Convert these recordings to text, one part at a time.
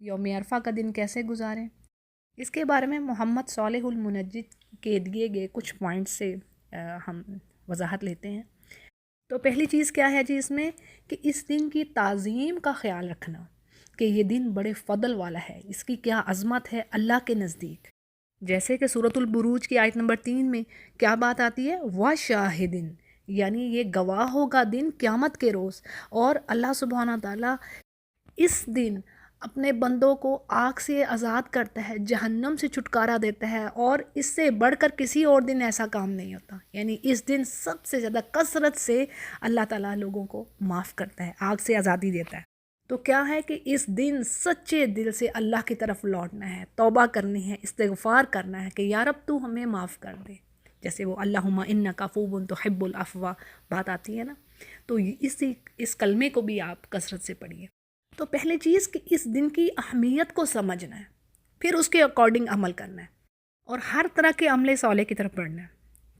یوم عرفہ کا دن کیسے گزاریں، اس کے بارے میں محمد صالح المنجد کے دیے گئے کچھ پوائنٹ سے ہم وضاحت لیتے ہیں۔ تو پہلی چیز کیا ہے جی اس میں کہ اس دن کی تعظیم کا خیال رکھنا کہ یہ دن بڑے فضل والا ہے، اس کی کیا عظمت ہے اللہ کے نزدیک۔ جیسے کہ سورۃ البروج کی آیت نمبر 3 میں کیا بات آتی ہے، وَشَاہِدٍ، یعنی یہ گواہ ہوگا دن قیامت کے روز، اور اللہ سبحانہ تعالیٰ اس دن اپنے بندوں کو آگ سے آزاد کرتا ہے، جہنم سے چھٹکارا دیتا ہے، اور اس سے بڑھ کر کسی اور دن ایسا کام نہیں ہوتا۔ یعنی اس دن سب سے زیادہ کثرت سے اللہ تعالیٰ لوگوں کو معاف کرتا ہے، آگ سے آزادی دیتا ہے۔ تو کیا ہے کہ اس دن سچے دل سے اللہ کی طرف لوٹنا ہے، توبہ کرنی ہے، استغفار کرنا ہے کہ یا رب تو ہمیں معاف کر دے، جیسے وہ اللہم انک عفو تحب العفو بات آتی ہے نا۔ تو اس کلمے کو بھی آپ کثرت سے پڑھیے۔ تو پہلی چیز کہ اس دن کی اہمیت کو سمجھنا ہے، پھر اس کے اکارڈنگ عمل کرنا ہے، اور ہر طرح کے عمل صالح کی طرف بڑھنا ہے۔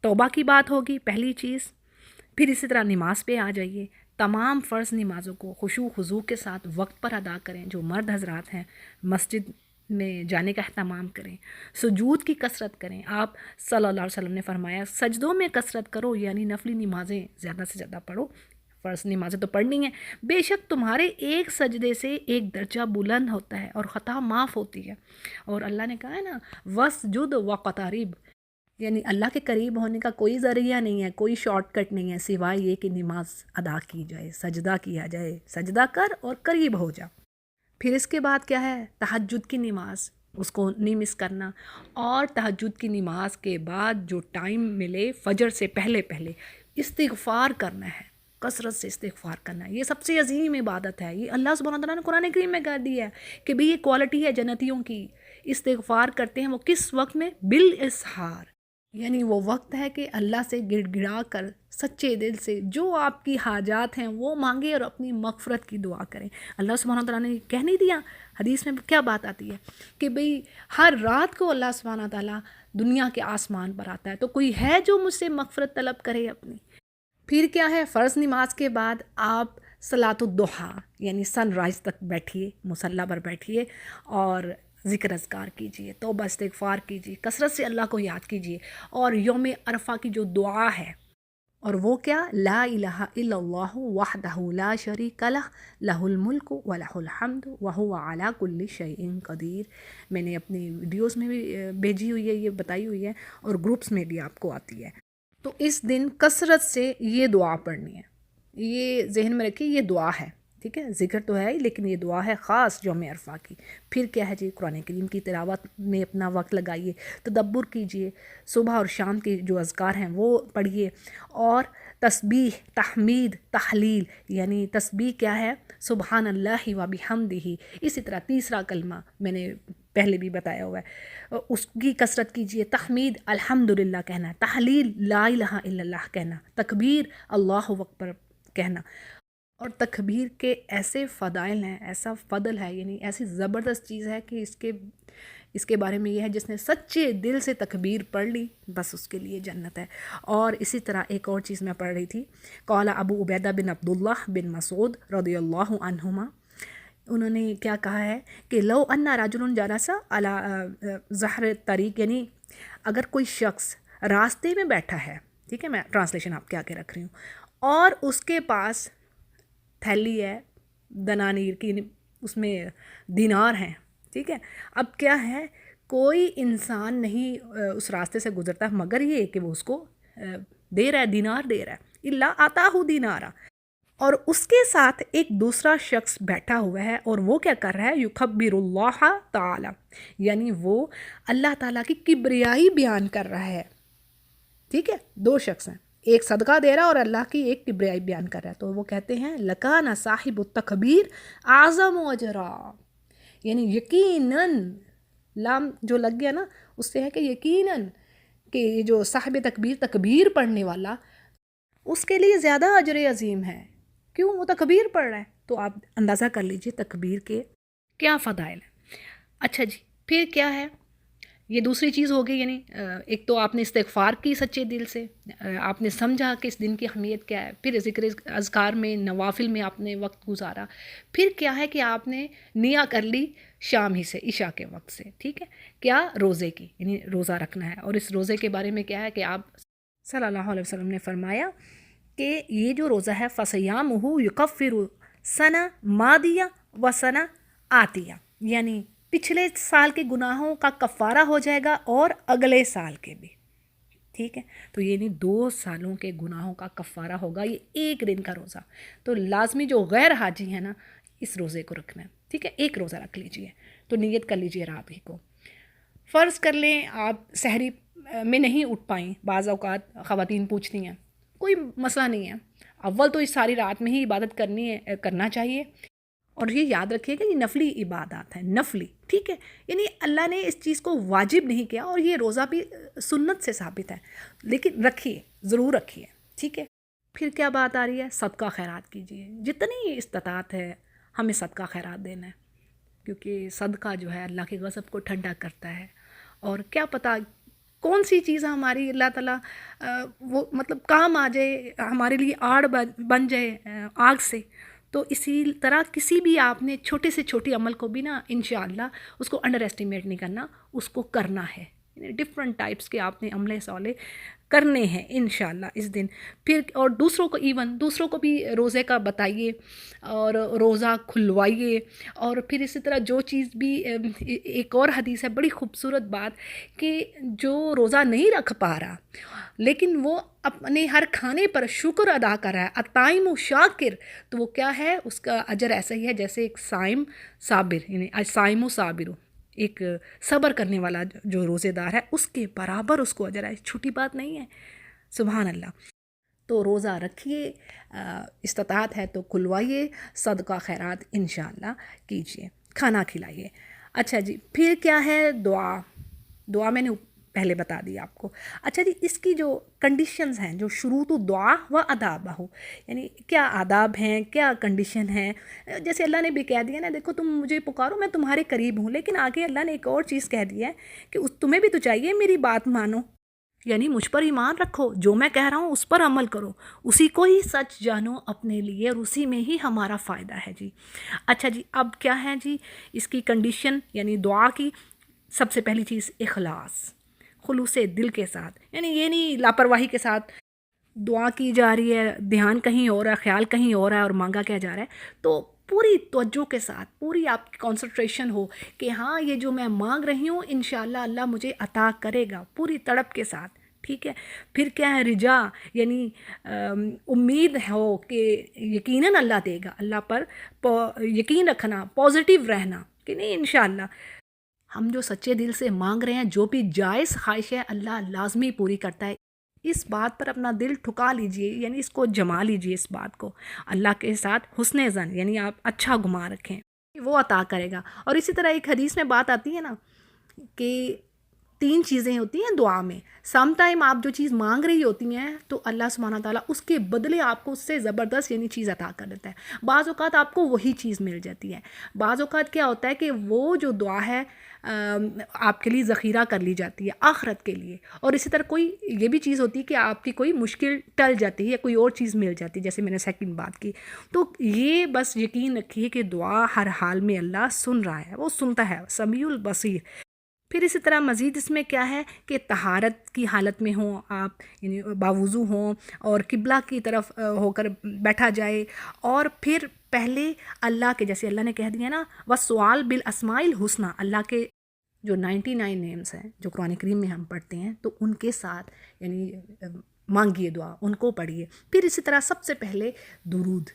توبہ کی بات ہوگی پہلی چیز، پھر اسی طرح نماز پہ آ جائیے، تمام فرض نمازوں کو خشوع خضوع کے ساتھ وقت پر ادا کریں، جو مرد حضرات ہیں مسجد میں جانے کا اہتمام کریں، سجود کی کثرت کریں۔ آپ صلی اللہ علیہ وسلم نے فرمایا سجدوں میں کثرت کرو، یعنی نفلی نمازیں زیادہ سے زیادہ پڑھو، فرض نمازیں تو پڑھنی ہیں، بے شک تمہارے ایک سجدے سے ایک درجہ بلند ہوتا ہے اور خطا معاف ہوتی ہے، اور اللہ نے کہا ہے نا وَاسْجُدْ وَاقْتَرِب، یعنی اللہ کے قریب ہونے کا کوئی ذریعہ نہیں ہے، کوئی شارٹ کٹ نہیں ہے سوائے یہ کہ نماز ادا کی جائے، سجدہ کیا جائے، سجدہ کر اور قریب ہو جا۔ پھر اس کے بعد کیا ہے، تہجد کی نماز، اس کو نہیں مس کرنا، اور تہجد کی نماز کے بعد جو ٹائم ملے فجر سے پہلے استغفار کرنا ہے، کثرت سے استغفار کرنا ہے۔ یہ سب سے عظیم عبادت ہے، یہ اللہ سبحانہ تعالیٰ نے قرآن کریم میں کہہ دیا ہے کہ بھئی یہ کوالٹی ہے جنتیوں کی، استغفار کرتے ہیں وہ کس وقت میں، بالاسحار، یعنی وہ وقت ہے کہ اللہ سے گڑ گڑا کر سچے دل سے جو آپ کی حاجات ہیں وہ مانگے اور اپنی مغفرت کی دعا کریں۔ اللہ سبحانہ تعالیٰ نے کہہ نہیں دیا، حدیث میں کیا بات آتی ہے کہ بھئی ہر رات کو اللہ سبحانہ تعالیٰ دنیا کے آسمان پر آتا ہے، تو کوئی ہے جو مجھ سے مغفرت طلب کرے اپنی۔ پھر کیا ہے، فرض نماز کے بعد آپ صلاۃ الضحیٰ یعنی سن رائز تک بیٹھیے، مصلی پر بیٹھیے اور ذکر اذکار کیجیے، توبہ استغفار کیجیے، کثرت سے اللہ کو یاد کیجیے، اور یوم عرفہ کی جو دعا ہے، اور وہ کیا، لا الہ الا اللہ وحدہ لا شریک لہ لہ الملک ولہ الحمد وہو علی کل شیء قدیر۔ میں نے اپنی ویڈیوز میں بھی بھیجی ہوئی ہے، یہ بتائی ہوئی ہے، اور گروپس میں بھی آپ کو آتی ہے۔ تو اس دن کثرت سے یہ دعا پڑھنی ہے، یہ ذہن میں رکھیے، یہ دعا ہے، ٹھیک ہے، ذکر تو ہے ہی لیکن یہ دعا ہے خاص یوم عرفہ کی۔ پھر کیا ہے جی، قرآن کریم کی تلاوت میں اپنا وقت لگائیے، تدبر کیجیے، صبح اور شام کے جو اذکار ہیں وہ پڑھیے، اور تسبیح، تحمید، تحلیل، یعنی تسبیح کیا ہے، سبحان اللہ و بحمدہ، اسی طرح تیسرا کلمہ میں نے پہلے بھی بتایا ہوا ہے، اس کی کثرت کیجیے، تحمید الحمدللہ کہنا، تحلیل لا الہ الا اللہ کہنا، تکبیر اللہ اکبر کہنا۔ اور تکبیر کے ایسے فضائل ہیں، ایسا فضل ہے، یعنی ایسی زبردست چیز ہے کہ اس کے بارے میں یہ ہے جس نے سچے دل سے تکبیر پڑھ لی بس اس کے لیے جنت ہے۔ اور اسی طرح ایک اور چیز میں پڑھ رہی تھی، قال ابو عبیدہ بن عبداللہ بن مسعود رضی اللہ عنہما، انہوں نے کیا کہا ہے کہ لو ان رجل جلس علی ظہر طریق، یعنی اگر کوئی شخص راستے میں بیٹھا ہے، ٹھیک ہے، میں ٹرانسلیشن آپ کے آگے رکھ رہی ہوں، اور اس کے پاس تھیلی ہے دنانیر کی، اس میں دینار ہیں، ٹھیک ہے، اب کیا ہے، کوئی انسان نہیں اس راستے سے گزرتا مگر یہ کہ وہ اس کو دے رہا ہے، دینار دے رہا ہے، اللہ آتا ہو دینارا، اور اس کے ساتھ ایک دوسرا شخص بیٹھا ہوا ہے، اور وہ کیا کر رہا ہے، یکبر اللہ تعالی، یعنی وہ اللہ تعالیٰ کی کبریائی بیان کر رہا ہے، ٹھیک ہے، دو شخص ہیں، ایک صدقہ دے رہا ہے اور اللہ کی ایک کبریائی بیان کر رہا ہے، تو وہ کہتے ہیں لکان صاحب التکبیر اعظم اجرا، یعنی یقیناً، لام جو لگ گیا نا اس سے ہے کہ یقیناً کہ یہ جو صاحب تکبیر پڑھنے والا، اس کے لیے زیادہ اجر عظیم ہے، کیوں، وہ تکبیر پڑھ رہا ہے، تو آپ اندازہ کر لیجئے تکبیر کے کیا فضائل ہیں۔ اچھا جی، پھر کیا ہے، یہ دوسری چیز ہوگی، یعنی ایک تو آپ نے استغفار کی سچے دل سے، آپ نے سمجھا کہ اس دن کی اہمیت کیا ہے، پھر ذکر اذکار میں نوافل میں آپ نے وقت گزارا، پھر کیا ہے کہ آپ نے نیا کر لی شام ہی سے، عشاء کے وقت سے، ٹھیک ہے، کیا روزے کی، یعنی روزہ رکھنا ہے۔ اور اس روزے کے بارے میں کیا ہے کہ آپ صلی اللہ علیہ وسلم نے فرمایا کہ یہ جو روزہ ہے فَصِيَامُهُ يُكَفِّرُ سَنَةً مَاضِيَةً وَسَنَةً آتِيَةً، یعنی پچھلے سال کے گناہوں کا کفارہ ہو جائے گا اور اگلے سال کے بھی، ٹھیک ہے، تو یہ نہیں 2 سالوں کے گناہوں کا کفارہ ہوگا یہ ایک دن کا روزہ۔ تو لازمی جو غیر حاجی ہے نا اس روزے کو رکھنا ہے، ٹھیک ہے، ایک روزہ رکھ لیجئے، تو نیت کر لیجئے رات ہی کو۔ فرض کر لیں آپ سحری میں نہیں اٹھ پائیں، بعض اوقات خواتین پوچھتی ہیں، کوئی مسئلہ نہیں ہے، اول تو اس ساری رات میں ہی عبادت کرنا چاہیے، اور یہ یاد رکھیے کہ یہ نفلی عبادات ہیں، نفلی، ٹھیک ہے، یعنی اللہ نے اس چیز کو واجب نہیں کیا، اور یہ روزہ بھی سنت سے ثابت ہے، لیکن رکھیے، ضرور رکھیے، ٹھیک ہے۔ پھر کیا بات آ رہی ہے؟ صدقہ خیرات کیجیے، جتنی استطاعت ہے ہمیں صدقہ خیرات دینا ہے، کیونکہ صدقہ جو ہے اللہ کے غضب کو ٹھنڈا کرتا ہے، اور کیا پتہ کون سی چیز ہماری اللہ تعالیٰ وہ مطلب کام آ جائے، ہمارے لیے آڑ بن جائے آگ سے۔ تو اسی طرح کسی بھی آپ نے چھوٹے سے چھوٹی عمل کو بھی نا انشاءاللہ اس کو انڈر ایسٹیمیٹ نہیں کرنا، اس کو کرنا ہے، ڈفرنٹ ٹائپس کے آپ نے عملے سولے کرنے ہیں انشاءاللہ اس دن۔ پھر اور دوسروں کو بھی روزے کا بتائیے اور روزہ کھلوائیے، اور پھر اسی طرح جو چیز بھی ایک اور حدیث ہے بڑی خوبصورت بات کہ جو روزہ نہیں رکھ پا رہا لیکن وہ اپنے ہر کھانے پر شکر ادا کر رہا ہے، الطائم شاکر، تو وہ کیا ہے، اس کا اجر ایسا ہی ہے جیسے ایک صائم صابر، یعنی الصائم و صابر، ایک صبر کرنے والا جو روزے دار ہے اس کے برابر اس کو اجر ہے، چھوٹی بات نہیں ہے، سبحان اللہ۔ تو روزہ رکھیے، استطاعت ہے تو کھلوائیے، صدقہ خیرات انشاءاللہ کیجیے، کھانا کھلائیے۔ اچھا جی، پھر کیا ہے؟ دعا میں نے پہلے بتا دیا آپ کو۔ اچھا جی، اس کی جو کنڈیشنز ہیں، جو شروط دعا و آدابہ، یعنی کیا آداب ہیں، کیا کنڈیشن ہیں، جیسے اللہ نے بھی کہہ دیا نا، دیکھو تم مجھے پکارو میں تمہارے قریب ہوں، لیکن آگے اللہ نے ایک اور چیز کہہ دی ہے کہ تمہیں بھی تو چاہیے میری بات مانو، یعنی مجھ پر ایمان رکھو، جو میں کہہ رہا ہوں اس پر عمل کرو، اسی کو ہی سچ جانو اپنے لیے، اور اسی میں ہی ہمارا فائدہ ہے جی۔ اچھا جی، اب کیا ہے جی اس کی کنڈیشن، یعنی دعا کی سب سے پہلی چیز اخلاص، خلوص دل کے ساتھ، یعنی یہ نہیں لاپرواہی کے ساتھ دعا کی جا رہی ہے، دھیان کہیں اور ہے، خیال کہیں اور ہے، اور مانگا کیا جا رہا ہے، تو پوری توجہ کے ساتھ، پوری آپ کی کنسنٹریشن ہو کہ ہاں یہ جو میں مانگ رہی ہوں انشاءاللہ اللہ مجھے عطا کرے گا، پوری تڑپ کے ساتھ، ٹھیک ہے۔ پھر کیا ہے؟ رجا، یعنی امید ہو کہ یقیناً اللہ دے گا، اللہ پر یقین رکھنا، پازیٹیو رہنا کہ نہیں انشاءاللہ ہم جو سچے دل سے مانگ رہے ہیں، جو بھی جائز خواہش ہے اللہ لازمی پوری کرتا ہے، اس بات پر اپنا دل ٹھکا لیجئے، یعنی اس کو جما لیجئے، اس بات کو اللہ کے ساتھ حسن ظن، یعنی آپ اچھا گمان رکھیں، وہ عطا کرے گا۔ اور اسی طرح ایک حدیث میں بات آتی ہے نا کہ 3 چیزیں ہوتی ہیں دعا میں، سم ٹائم آپ جو چیز مانگ رہی ہوتی ہیں تو اللہ سبحانہ تعالیٰ اس کے بدلے آپ کو اس سے زبردست یعنی چیز عطا کر دیتا ہے، بعض اوقات آپ کو وہی چیز مل جاتی ہے، بعض اوقات کیا ہوتا ہے کہ وہ جو دعا ہے آپ کے لیے ذخیرہ کر لی جاتی ہے آخرت کے لیے، اور اسی طرح کوئی یہ بھی چیز ہوتی ہے کہ آپ کی کوئی مشکل ٹل جاتی ہے یا کوئی اور چیز مل جاتی ہے، جیسے میں نے سیکنڈ بات کی، تو یہ بس یقین رکھیے کہ دعا ہر حال میں اللہ سن رہا ہے، وہ سنتا ہے، سمیع البصیر۔ پھر اسی طرح مزید اس میں کیا ہے کہ طہارت کی حالت میں ہوں آپ، یعنی باوضو ہوں اور قبلہ کی طرف ہو کر بیٹھا جائے، اور پھر پہلے اللہ کے، جیسے اللہ نے کہہ دیا نا وَالسُّؤَالُ بِالْأَسْمَاءِ الْحُسْنَى، اللہ کے جو 99 نیمز ہیں جو قرآن کریم میں ہم پڑھتے ہیں تو ان کے ساتھ یعنی مانگیے دعا، ان کو پڑھیے۔ پھر اسی طرح سب سے پہلے درود،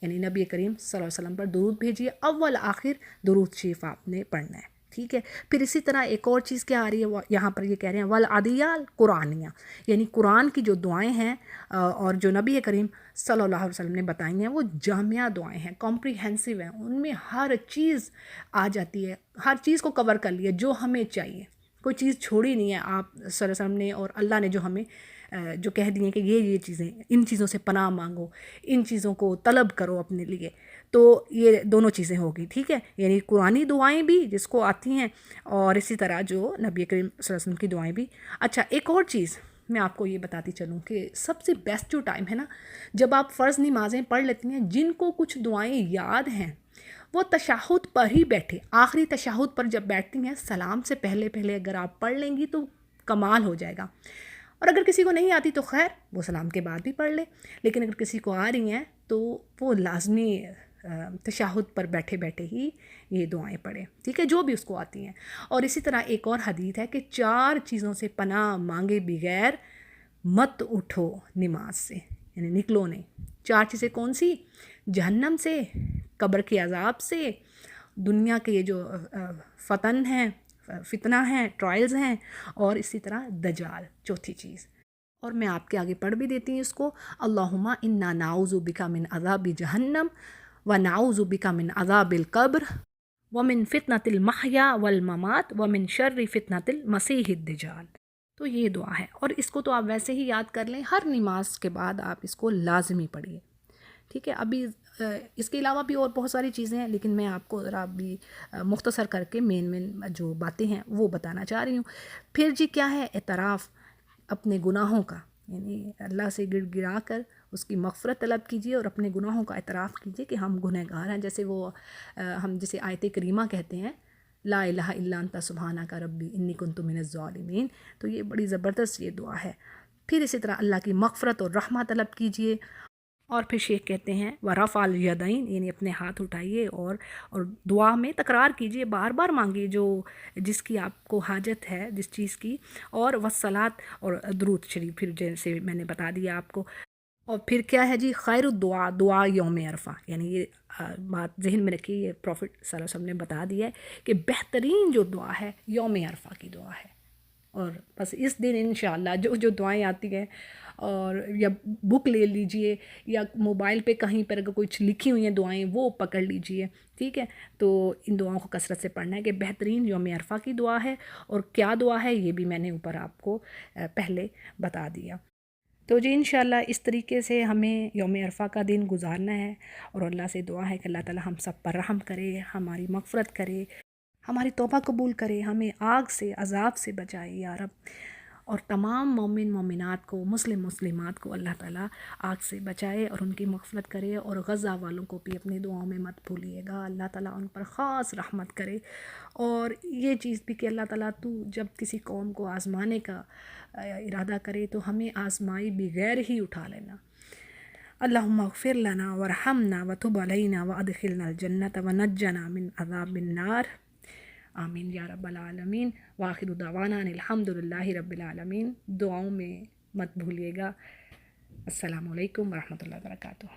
یعنی نبی کریم صلی اللہ علیہ وسلم پر درود بھیجیے، اول آخر درود شریف آپ نے پڑھنا ہے، ٹھیک ہے۔ پھر اسی طرح ایک اور چیز کیا آ رہی ہے یہاں پر، یہ کہہ رہے ہیں والعدیہ القرآنیہ، یعنی قرآن کی جو دعائیں ہیں اور جو نبی کریم صلی اللہ علیہ وسلم نے بتائی ہیں وہ جامعہ دعائیں ہیں، کمپریہنسو ہیں، ان میں ہر چیز آ جاتی ہے، ہر چیز کو کور کر لیا جو ہمیں چاہیے، کوئی چیز چھوڑی نہیں ہے آپ صلی اللہ علیہ وسلم نے، اور اللہ نے جو ہمیں جو کہہ دیے کہ یہ چیزیں، ان چیزوں سے پناہ مانگو، ان چیزوں کو طلب کرو اپنے لیے، تو یہ دونوں چیزیں ہوگی، ٹھیک ہے، یعنی قرآنی دعائیں بھی جس کو آتی ہیں، اور اسی طرح جو نبی کریم صلی اللہ علیہ وسلم کی دعائیں بھی۔ اچھا، ایک اور چیز میں آپ کو یہ بتاتی چلوں کہ سب سے بیسٹ جو ٹائم ہے نا، جب آپ فرض نمازیں پڑھ لیتی ہیں، جن کو کچھ دعائیں یاد ہیں وہ تشہد پر ہی بیٹھے، آخری تشہد پر جب بیٹھتی ہیں سلام سے پہلے پہلے اگر آپ پڑھ لیں گی تو کمال ہو جائے گا، اور اگر کسی کو نہیں آتی تو خیر وہ سلام کے بعد بھی پڑھ لے، لیکن اگر کسی کو آ رہی ہیں تو وہ لازمی تشہد پر بیٹھے بیٹھے ہی یہ دعائیں پڑھیں، ٹھیک ہے، جو بھی اس کو آتی ہیں۔ اور اسی طرح ایک اور حدیث ہے کہ 4 چیزوں سے پناہ مانگے بغیر مت اٹھو نماز سے، یعنی نکلو نہیں۔ 4 چیزیں کون سی؟ جہنم سے، قبر کے عذاب سے، دنیا کے یہ جو فتن ہیں، فتنہ ہیں، ٹرائلز ہیں، اور اسی طرح دجال، چوتھی چیز۔ اور میں آپ کے آگے پڑھ بھی دیتی ہوں اس کو، اللہم انا نعوذ بک من عذاب جہنم ونعوذ بک من عذاب القبر ومن فتنۃ المحیا والممات ومن شر فتنۃ المسیح الدجال۔ تو یہ دعا ہے، اور اس کو تو آپ ویسے ہی یاد کر لیں، ہر نماز کے بعد آپ اس کو لازمی پڑھیے، ٹھیک ہے۔ ابھی اس کے علاوہ بھی اور بہت ساری چیزیں ہیں، لیکن میں آپ کو ذرا بھی مختصر کر کے مین جو باتیں ہیں وہ بتانا چاہ رہی ہوں۔ پھر جی کیا ہے؟ اعتراف اپنے گناہوں کا، یعنی اللہ سے گڑ گڑا کر اس کی مغفرت طلب کیجیے اور اپنے گناہوں کا اعتراف کیجیے کہ ہم گنہگار ہیں، جیسے وہ ہم جسے آیت کریمہ کہتے ہیں، لا الہ الا انت سبحانک ربی انی کنت من الظالمین، تو یہ بڑی زبردست یہ دعا ہے۔ پھر اسی طرح اللہ کی مغفرت اور رحمت طلب کیجیے، اور پھر شیخ کہتے ہیں وَرَفْعَ الْيَدَيْنِ، یعنی اپنے ہاتھ اٹھائیے اور دعا میں تکرار کیجیے، بار بار مانگیے جو جس کی آپ کو حاجت ہے، جس چیز کی، اور وصلات اور درود شریف، پھر جیسے میں نے بتا دیا آپ کو۔ اور پھر کیا ہے جی؟ خیر الدعا دعا یوم عرفہ، یعنی یہ بات ذہن میں رکھیے، یہ پروفٹ صلی اللہ علیہ وسلم نے بتا دیا ہے کہ بہترین جو دعا ہے یوم عرفہ کی دعا ہے۔ اور بس اس دن انشاءاللہ جو دعائیں آتی ہیں، اور یا بک لے لیجئے یا موبائل پہ کہیں پر اگر کچھ لکھی ہوئی ہیں دعائیں وہ پکڑ لیجئے، ٹھیک ہے، تو ان دعاؤں کو کثرت سے پڑھنا ہے کہ بہترین یوم عرفہ کی دعا ہے، اور کیا دعا ہے یہ بھی میں نے اوپر آپ کو پہلے بتا دیا۔ تو جی انشاءاللہ اس طریقے سے ہمیں یوم عرفہ کا دن گزارنا ہے، اور اللہ سے دعا ہے کہ اللہ تعالی ہم سب پر رحم کرے، ہماری مغفرت کرے، ہماری توبہ قبول کرے، ہمیں آگ سے، عذاب سے بچائے یا رب، اور تمام مومن مومنات کو، مسلم مسلمات کو اللہ تعالیٰ آگ سے بچائے اور ان کی مغفرت کرے، اور غزہ والوں کو بھی اپنی دعاؤں میں مت بھولیے گا، اللہ تعالیٰ ان پر خاص رحمت کرے۔ اور یہ چیز بھی کہ اللہ تعالیٰ تو جب کسی قوم کو آزمانے کا ارادہ کرے تو ہمیں آزمائی بغیر ہی اٹھا لینا۔ اللہم اغفر لنا ورحمنا وتب علینا وادخلنا الجنۃ ونجنا من عذاب النار، آمین یا رب العالمین۔ وآخر دعوانا ان الحمدللہ رب العالمین۔ دعاؤں میں مت بھولیے گا۔ السلام علیکم ورحمۃ اللہ وبرکاتہ۔